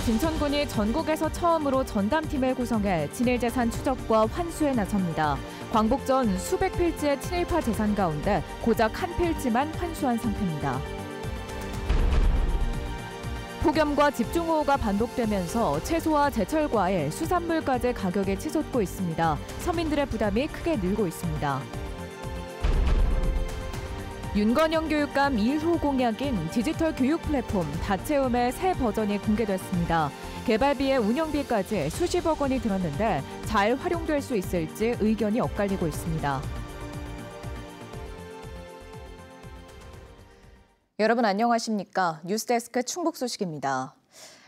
진천군이 전국에서 처음으로 전담팀을 구성해 친일재산 추적과 환수에 나섭니다. 광복 전 수백 필지의 친일파 재산 가운데 고작 한 필지만 환수한 상태입니다. 폭염과 집중호우가 반복되면서 채소와 제철 과일, 수산물까지 가격이 치솟고 있습니다. 서민들의 부담이 크게 늘고 있습니다. 윤건영 교육감 1호 공약인 디지털 교육 플랫폼 다채움의 새 버전이 공개됐습니다. 개발비에 운영비까지 수십억 원이 들었는데 잘 활용될 수 있을지 의견이 엇갈리고 있습니다. 여러분 안녕하십니까? 뉴스데스크 충북 소식입니다.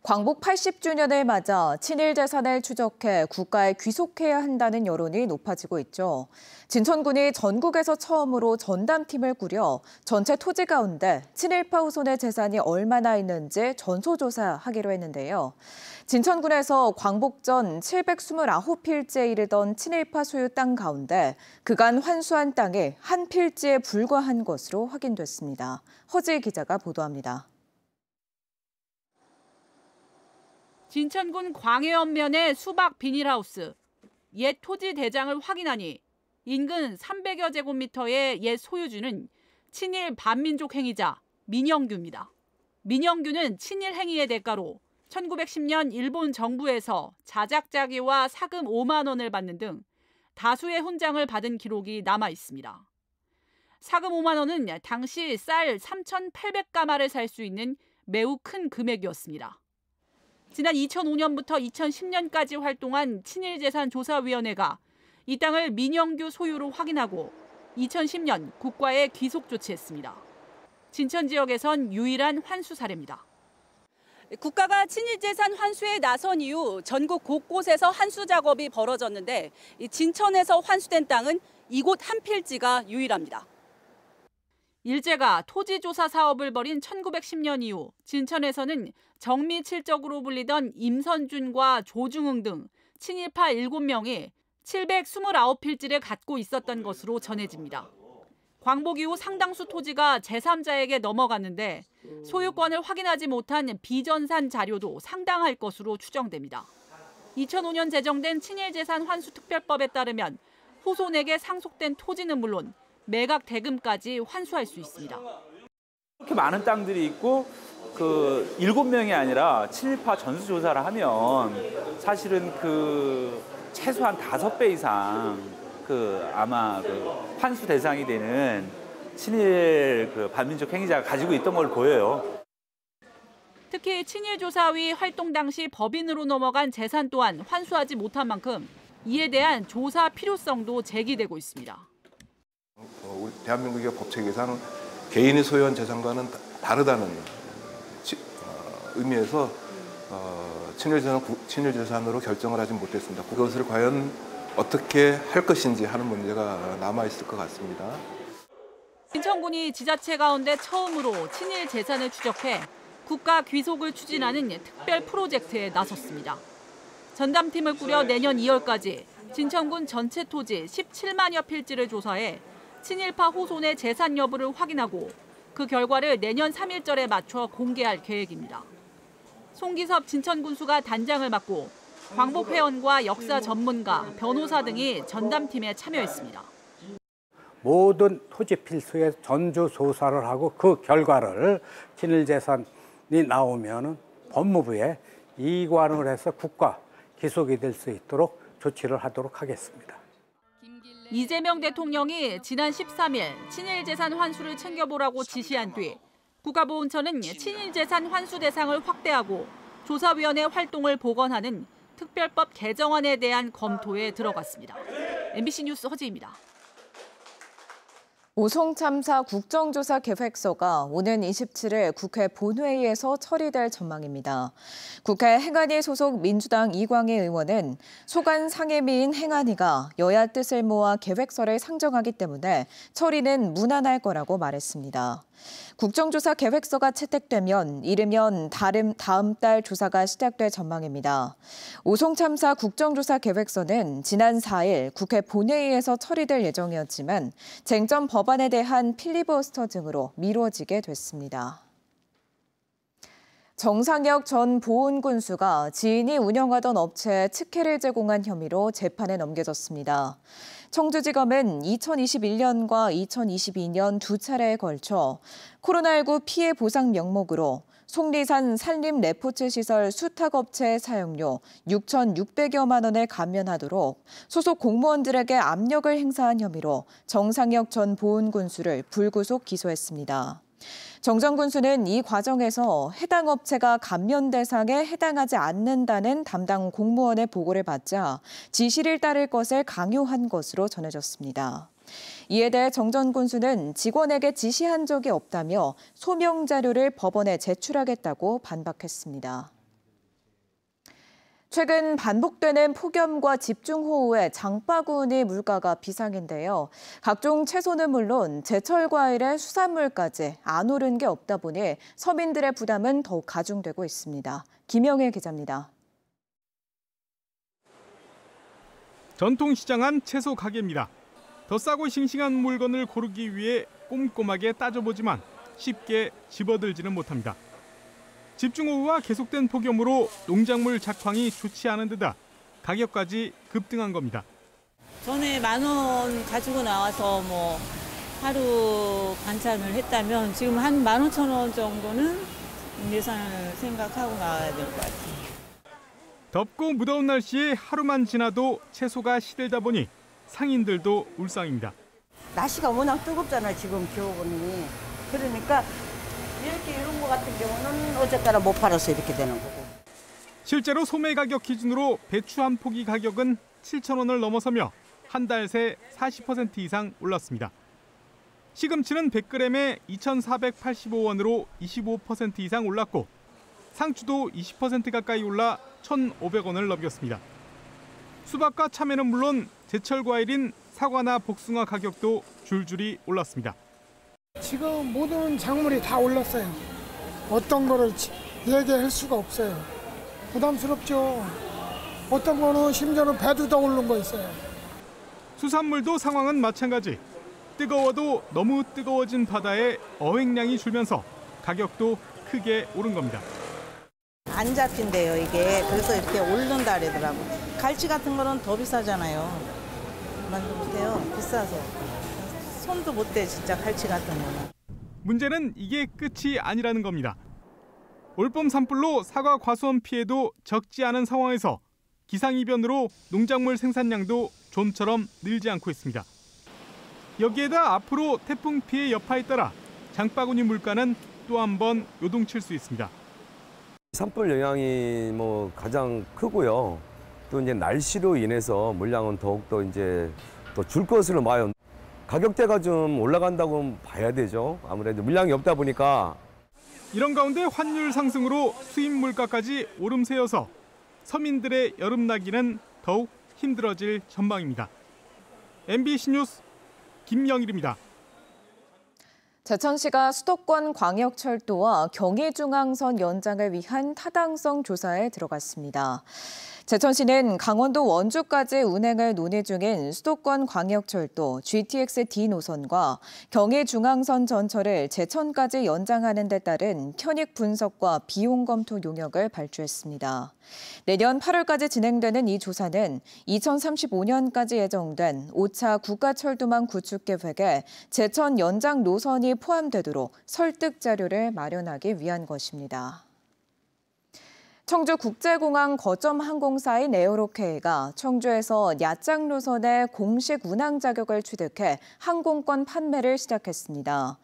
광복 80주년을 맞아 친일 재산을 추적해 국가에 귀속해야 한다는 여론이 높아지고 있죠. 진천군이 전국에서 처음으로 전담팀을 꾸려 전체 토지 가운데 친일파 후손의 재산이 얼마나 있는지 전소조사하기로 했는데요. 진천군에서 광복 전 729필지에 이르던 친일파 소유 땅 가운데 그간 환수한 땅이 한 필지에 불과한 것으로 확인됐습니다. 허지 기자가 보도합니다. 진천군 광해연면의 수박 비닐하우스. 옛 토지 대장을 확인하니 인근 300여 제곱미터의 옛 소유주는 친일 반민족 행위자 민영규입니다. 민영규는 친일 행위의 대가로 1910년 일본 정부에서 자작자기와 사금 5만 원을 받는 등 다수의 훈장을 받은 기록이 남아 있습니다. 사금 5만 원은 당시 쌀 3,800가마를 살 수 있는 매우 큰 금액이었습니다. 지난 2005년부터 2010년까지 활동한 친일재산조사위원회가 이 땅을 민영규 소유로 확인하고 2010년 국과에 귀속 조치했습니다. 진천 지역에선 유일한 환수 사례입니다. 국가가 친일재산 환수에 나선 이후 전국 곳곳에서 환수 작업이 벌어졌는데 진천에서 환수된 땅은 이곳 한 필지가 유일합니다. 일제가 토지조사 사업을 벌인 1910년 이후 진천에서는 정미칠적으로 불리던 임선준과 조중흥 등 친일파 7명이 729필지를 갖고 있었던 것으로 전해집니다. 광복 이후 상당수 토지가 제3자에게 넘어갔는데 소유권을 확인하지 못한 비전산 자료도 상당할 것으로 추정됩니다. 2005년 제정된 친일재산 환수특별법에 따르면 후손에게 상속된 토지는 물론 매각 대금까지 환수할 수 있습니다. 이렇게 많은 땅들이 있고 그 7명이 아니라 친일파 전수조사를 하면 사실은 그 최소한 5배 이상 그 아마 그 환수 대상이 되는 친일 그 반민족 행위자가 가지고 있던 걸 보여요. 특히 친일조사위 활동 당시 법인으로 넘어간 재산 또한 환수하지 못한 만큼 이에 대한 조사 필요성도 제기되고 있습니다. 우리 대한민국의 법체계에서는 개인이 소유한 재산과는 다르다는 의미에서 친일재산으로 결정을 하지 못했습니다. 그것을 과연 어떻게 할 것인지 하는 문제가 남아있을 것 같습니다. 진천군이 지자체 가운데 처음으로 친일 재산을 추적해 국가 귀속을 추진하는 특별 프로젝트에 나섰습니다. 전담팀을 꾸려 내년 2월까지 진천군 전체 토지 17만여 필지를 조사해 친일파 후손의 재산 여부를 확인하고 그 결과를 내년 3.1절에 맞춰 공개할 계획입니다. 송기섭 진천군수가 단장을 맡고 광복회원과 역사 전문가, 변호사 등이 전담팀에 참여했습니다. 모든 토지 필수에 전주 조사를 하고 그 결과를 친일재산이 나오면 법무부에 이관을 해서 국가 기속이 될 수 있도록 조치를 하도록 하겠습니다. 이재명 대통령이 지난 13일 친일재산 환수를 챙겨보라고 지시한 뒤 국가보훈처는 친일재산 환수 대상을 확대하고 조사위원회 활동을 복원하는 특별법 개정안에 대한 검토에 들어갔습니다. MBC 뉴스 허지입니다. 오송 참사 국정조사 계획서가 오는 27일 국회 본회의에서 처리될 전망입니다. 국회 행안위 소속 민주당 이광희 의원은 소관 상임위인 행안위가 여야 뜻을 모아 계획서를 상정하기 때문에 처리는 무난할 거라고 말했습니다. 국정조사 계획서가 채택되면 이르면 다음 달 조사가 시작될 전망입니다. 오송 참사 국정조사 계획서는 지난 4일 국회 본회의에서 처리될 예정이었지만 쟁점 법안에 대한 필리버스터 등으로 미뤄지게 됐습니다. 정상혁 전 보훈군수가 지인이 운영하던 업체에 특혜를 제공한 혐의로 재판에 넘겨졌습니다. 청주지검은 2021년과 2022년 두 차례에 걸쳐 코로나19 피해 보상 명목으로 속리산 산림 레포츠 시설 수탁업체의 사용료 6,600여만 원을 감면하도록 소속 공무원들에게 압력을 행사한 혐의로 정상혁 전 보훈군수를 불구속 기소했습니다. 정 전 군수는 이 과정에서 해당 업체가 감면 대상에 해당하지 않는다는 담당 공무원의 보고를 받자 지시를 따를 것을 강요한 것으로 전해졌습니다. 이에 대해 정 전 군수는 직원에게 지시한 적이 없다며 소명 자료를 법원에 제출하겠다고 반박했습니다. 최근 반복되는 폭염과 집중호우에 장바구니 물가가 비상인데요. 각종 채소는 물론 제철 과일에 수산물까지 안 오른 게 없다 보니 서민들의 부담은 더욱 가중되고 있습니다. 김영일 기자입니다. 전통시장 안 채소 가게입니다. 더 싸고 싱싱한 물건을 고르기 위해 꼼꼼하게 따져보지만 쉽게 집어들지는 못합니다. 집중호우와 계속된 폭염으로 농작물 작황이 좋지 않은 데다 가격까지 급등한 겁니다. 전에 10,000원 가지고 나와서 뭐 하루 반찬을 했다면 지금 한 15,000원 정도는 예산을 생각하고 나와야 될 것 같아요. 덥고 무더운 날씨에 하루만 지나도 채소가 시들다 보니 상인들도 울상입니다. 날씨가 워낙 뜨겁잖아요, 지금 겨울이. 그러니까 이렇게 이런 거 같은 경우는 어제따라 못 팔아서 이렇게 되는 거고. 실제로 소매 가격 기준으로 배추 한 포기 가격은 7,000원을 넘어서며 한 달 새 40% 이상 올랐습니다. 시금치는 100g에 2,485원으로 25% 이상 올랐고 상추도 20% 가까이 올라 1,500원을 넘겼습니다. 수박과 참외는 물론 제철 과일인 사과나 복숭아 가격도 줄줄이 올랐습니다. 지금 모든 작물이 다 올랐어요. 어떤 거를 얘기할 수가 없어요. 부담스럽죠. 어떤 거는 심지어는 배도 더 오른 거 있어요. 수산물도 상황은 마찬가지. 뜨거워도 너무 뜨거워진 바다에 어획량이 줄면서 가격도 크게 오른 겁니다. 안 잡힌대요, 이게. 그래서 이렇게 오른다 그러더라고. 갈치 같은 거는 더 비싸잖아요. 만도 못해요, 비싸서. 손도 못 대, 진짜 갈치 같은 거는. 문제는 이게 끝이 아니라는 겁니다. 올봄 산불로 사과 과수원 피해도 적지 않은 상황에서 기상이변으로 농작물 생산량도 좀처럼 늘지 않고 있습니다. 여기에다 앞으로 태풍 피해 여파에 따라 장바구니 물가는 또 한 번 요동칠 수 있습니다. 산불 영향이 가장 크고요. 또 이제 날씨로 인해서 물량은 더욱더 이제 또 줄 것으로 봐요. 가격대가 좀 올라간다고 봐야 되죠. 아무래도 물량이 없다 보니까. 이런 가운데 환율 상승으로 수입 물가까지 오름세여서 서민들의 여름나기는 더욱 힘들어질 전망입니다. MBC 뉴스 김영일입니다. 제천시가 수도권 광역철도와 경의중앙선 연장을 위한 타당성 조사에 들어갔습니다. 제천시는 강원도 원주까지 운행을 논의 중인 수도권 광역철도 GTX-D 노선과 경의중앙선 전철을 제천까지 연장하는 데 따른 현익 분석과 비용 검토 용역을 발주했습니다. 내년 8월까지 진행되는 이 조사는 2035년까지 예정된 5차 국가철도망 구축 계획에 제천 연장 노선이 포함되도록 설득 자료를 마련하기 위한 것입니다. 청주국제공항 거점 항공사인 에어로케이가 청주에서 야장 노선의 공식 운항 자격을 취득해 항공권 판매를 시작했습니다.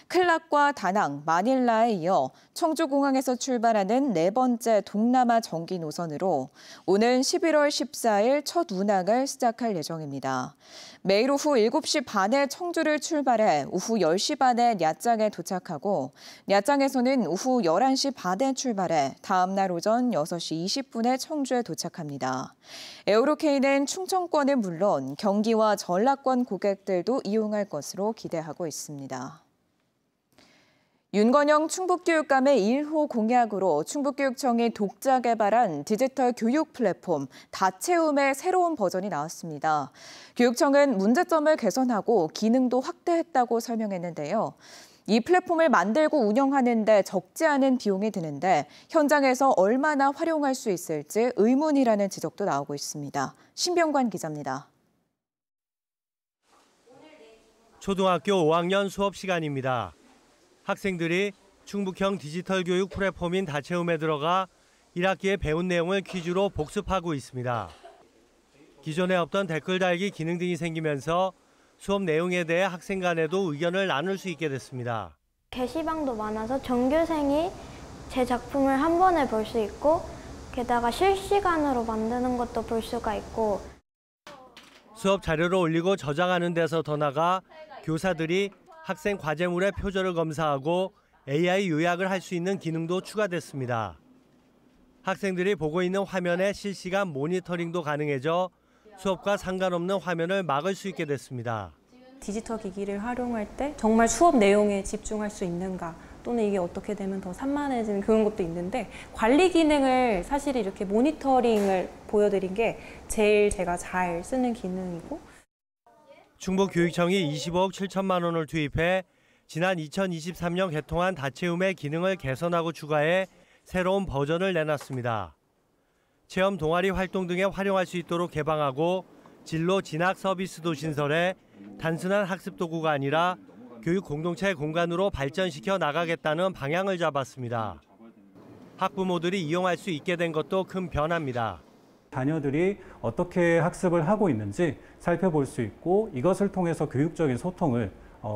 클락과 다낭, 마닐라에 이어 청주공항에서 출발하는 네 번째 동남아 정기 노선으로 오는 11월 14일 첫 운항을 시작할 예정입니다. 매일 오후 7시 반에 청주를 출발해 오후 10시 반에 야장에 도착하고 야장에서는 오후 11시 반에 출발해 다음 날 오전 6시 20분에 청주에 도착합니다. 에어로케이는 충청권은 물론 경기와 전라권 고객들도 이용할 것으로 기대하고 있습니다. 윤건영 충북교육감의 1호 공약으로 충북교육청이 독자 개발한 디지털 교육 플랫폼 다채움의 새로운 버전이 나왔습니다. 교육청은 문제점을 개선하고 기능도 확대했다고 설명했는데요. 이 플랫폼을 만들고 운영하는 데 적지 않은 비용이 드는데 현장에서 얼마나 활용할 수 있을지 의문이라는 지적도 나오고 있습니다. 신병관 기자입니다. 초등학교 5학년 수업 시간입니다. 학생들이 충북형 디지털 교육 플랫폼인 다채움에 들어가 1학기에 배운 내용을 퀴즈로 복습하고 있습니다. 기존에 없던 댓글 달기 기능 등이 생기면서 수업 내용에 대해 학생 간에도 의견을 나눌 수 있게 됐습니다. 게시방도 많아서 전교생이 제 작품을 한 번에 볼 수 있고 게다가 실시간으로 만드는 것도 볼 수가 있고 수업 자료를 올리고 저장하는 데서 더 나아가 교사들이 학생 과제물의 표절을 검사하고 AI 요약을 할 수 있는 기능도 추가됐습니다. 학생들이 보고 있는 화면에 실시간 모니터링도 가능해져 수업과 상관없는 화면을 막을 수 있게 됐습니다. 디지털 기기를 활용할 때 정말 수업 내용에 집중할 수 있는가 또는 이게 어떻게 되면 더 산만해지는 그런 것도 있는데 관리 기능을 사실 이렇게 모니터링을 보여드린 게 제일 제가 잘 쓰는 기능이고 충북교육청이 25억 7천만 원을 투입해 지난 2023년 개통한 다채움의 기능을 개선하고 추가해 새로운 버전을 내놨습니다. 체험 동아리 활동 등에 활용할 수 있도록 개방하고 진로 진학 서비스도 신설해 단순한 학습 도구가 아니라 교육 공동체 공간으로 발전시켜 나가겠다는 방향을 잡았습니다. 학부모들이 이용할 수 있게 된 것도 큰 변화입니다. 자녀들이 어떻게 학습을 하고 있는지 살펴볼 수 있고 이것을 통해서 교육적인 소통을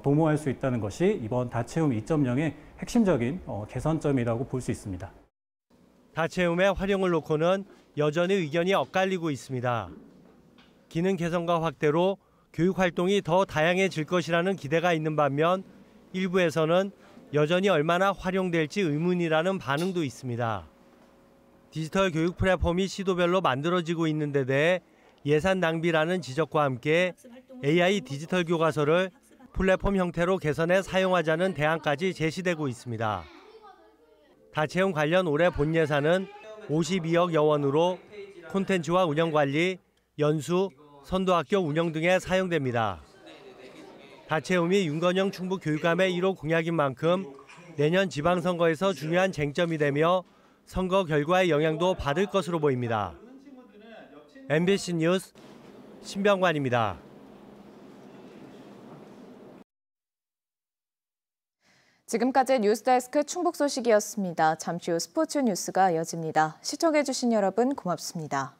도모할 수 있다는 것이 이번 다채움 2.0의 핵심적인 개선점이라고 볼 수 있습니다. 다채움의 활용을 놓고는 여전히 의견이 엇갈리고 있습니다. 기능 개선과 확대로 교육 활동이 더 다양해질 것이라는 기대가 있는 반면 일부에서는 여전히 얼마나 활용될지 의문이라는 반응도 있습니다. 디지털 교육 플랫폼이 시도별로 만들어지고 있는 데 대해 예산 낭비라는 지적과 함께 AI 디지털 교과서를 플랫폼 형태로 개선해 사용하자는 대안까지 제시되고 있습니다. 다채움 관련 올해 본 예산은 52억여 원으로 콘텐츠와 운영관리, 연수, 선도학교 운영 등에 사용됩니다. 다채움이 윤건영 충북교육감의 1호 공약인 만큼 내년 지방선거에서 중요한 쟁점이 되며 선거 결과의 영향도 받을 것으로 보입니다. MBC 뉴스 신병관입니다. 지금까지 뉴스데스크 충북 소식이었습니다. 잠시 후 스포츠 뉴스가 이어집니다. 시청해주신 여러분 고맙습니다.